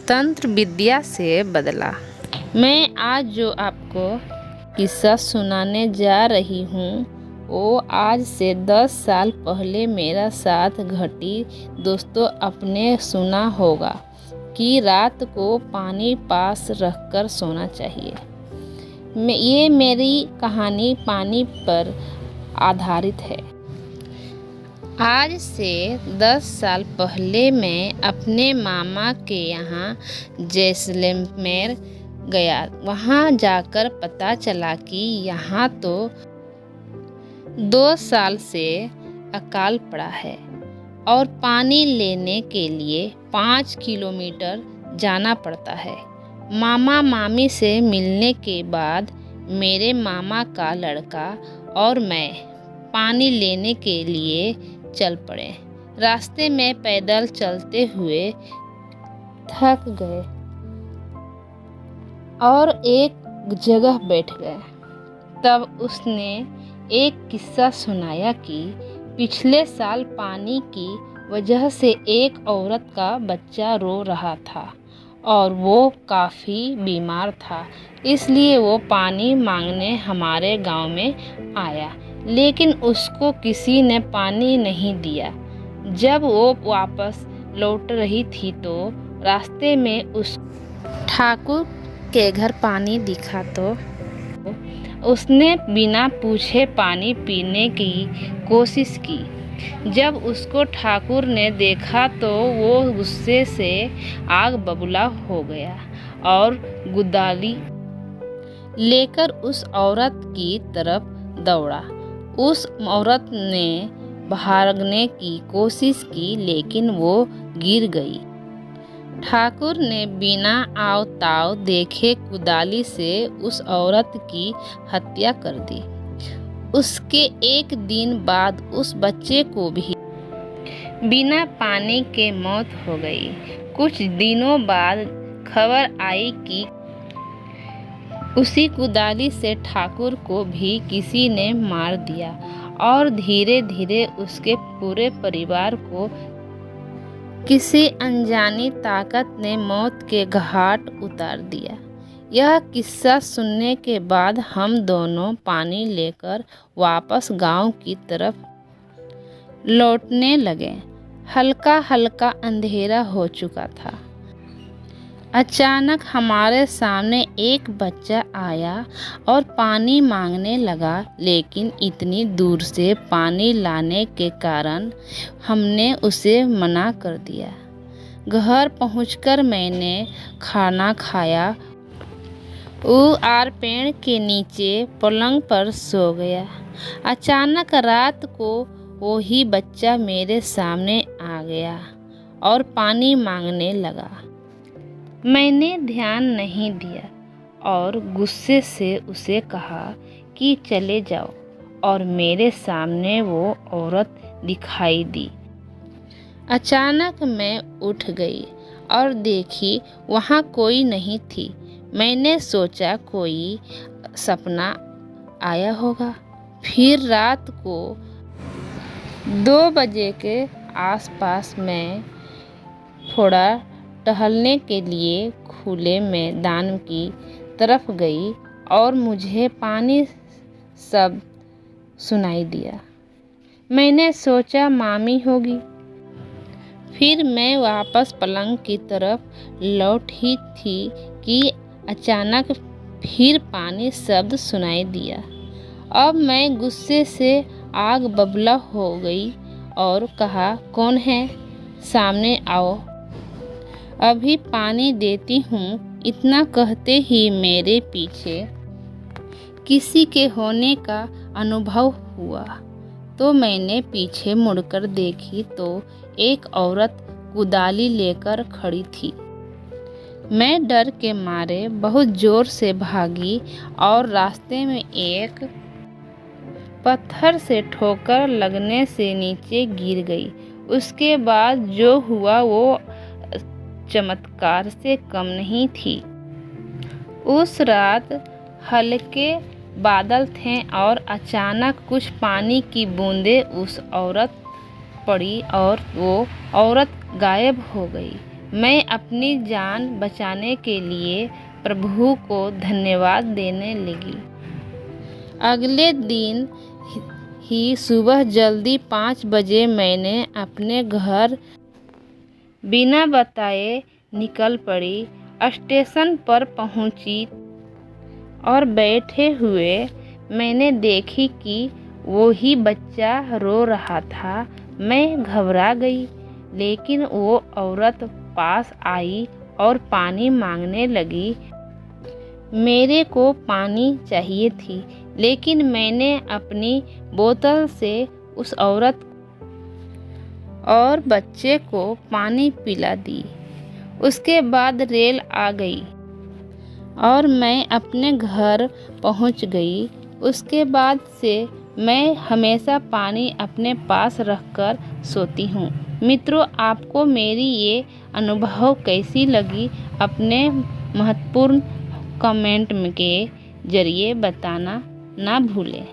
तंत्र विद्या से बदला। मैं आज जो आपको किस्सा सुनाने जा रही हूँ वो आज से 10 साल पहले मेरा साथ घटी। दोस्तों, आपने सुना होगा कि रात को पानी पास रखकर सोना चाहिए। ये मेरी कहानी पानी पर आधारित है। आज से 10 साल पहले मैं अपने मामा के यहाँ जैसलमेर गया। वहाँ जाकर पता चला कि यहाँ तो 2 साल से अकाल पड़ा है और पानी लेने के लिए 5 किलोमीटर जाना पड़ता है। मामा मामी से मिलने के बाद मेरे मामा का लड़का और मैं पानी लेने के लिए चल पड़े। रास्ते में पैदल चलते हुए थक गए और एक जगह बैठ गए। तब उसने एक किस्सा सुनाया कि पिछले साल पानी की वजह से एक औरत का बच्चा रो रहा था और वो काफ़ी बीमार था, इसलिए वो पानी मांगने हमारे गांव में आया, लेकिन उसको किसी ने पानी नहीं दिया। जब वो वापस लौट रही थी तो रास्ते में उस ठाकुर के घर पानी दिखा तो उसने बिना पूछे पानी पीने की कोशिश की। जब उसको ठाकुर ने देखा तो वो गुस्से से आग बबूला हो गया और गुदाली लेकर उस औरत की तरफ दौड़ा। उस औरत ने भागने की कोशिश की, लेकिन वो गिर गई। ठाकुर ने बिना आव ताव देखे कुदाली से उस औरत की हत्या कर दी। उसके एक दिन बाद उस बच्चे को भी बिना पानी के मौत हो गई। कुछ दिनों बाद खबर आई कि उसी कुदाली से ठाकुर को भी किसी ने मार दिया और धीरे धीरे उसके पूरे परिवार को किसी अनजानी ताकत ने मौत के घाट उतार दिया। यह किस्सा सुनने के बाद हम दोनों पानी लेकर वापस गांव की तरफ लौटने लगे। हल्का हल्का अंधेरा हो चुका था। अचानक हमारे सामने एक बच्चा आया और पानी मांगने लगा, लेकिन इतनी दूर से पानी लाने के कारण हमने उसे मना कर दिया। घर पहुंचकर मैंने खाना खाया और पेड़ के नीचे पलंग पर सो गया। अचानक रात को वही बच्चा मेरे सामने आ गया और पानी मांगने लगा। मैंने ध्यान नहीं दिया और गुस्से से उसे कहा कि चले जाओ, और मेरे सामने वो औरत दिखाई दी। अचानक मैं उठ गई और देखी वहाँ कोई नहीं थी। मैंने सोचा कोई सपना आया होगा। फिर रात को 2 बजे के आसपास मैं थोड़ा टहलने के लिए खुले मैदान की तरफ गई और मुझे पानी शब्द सुनाई दिया। मैंने सोचा मामी होगी। फिर मैं वापस पलंग की तरफ लौट ही थी कि अचानक फिर पानी शब्द सुनाई दिया। अब मैं गुस्से से आग बबूला हो गई और कहा, कौन है? सामने आओ, अभी पानी देती हूँ। इतना कहते ही मेरे पीछे किसी के होने का अनुभव हुआ तो मैंने पीछे मुड़कर देखी तो एक औरत कुदाली लेकर खड़ी थी। मैं डर के मारे बहुत जोर से भागी और रास्ते में एक पत्थर से ठोकर लगने से नीचे गिर गई। उसके बाद जो हुआ वो चमत्कार से कम नहीं थी। उस रात हल्के बादल थे और अचानक कुछ पानी की बूंदें उस औरत पड़ी और वो औरत गायब हो गई। मैं अपनी जान बचाने के लिए प्रभु को धन्यवाद देने लगी। अगले दिन ही सुबह जल्दी 5 बजे मैंने अपने घर बिना बताए निकल पड़ी। स्टेशन पर पहुंची और बैठे हुए मैंने देखी कि वो ही बच्चा रो रहा था। मैं घबरा गई, लेकिन वो औरत पास आई और पानी मांगने लगी। मेरे को पानी चाहिए थी, लेकिन मैंने अपनी बोतल से उस औरत और बच्चे को पानी पिला दी। उसके बाद रेल आ गई और मैं अपने घर पहुंच गई। उसके बाद से मैं हमेशा पानी अपने पास रखकर सोती हूँ। मित्रों, आपको मेरी ये अनुभव कैसी लगी अपने महत्वपूर्ण कमेंट के जरिए बताना ना भूलें।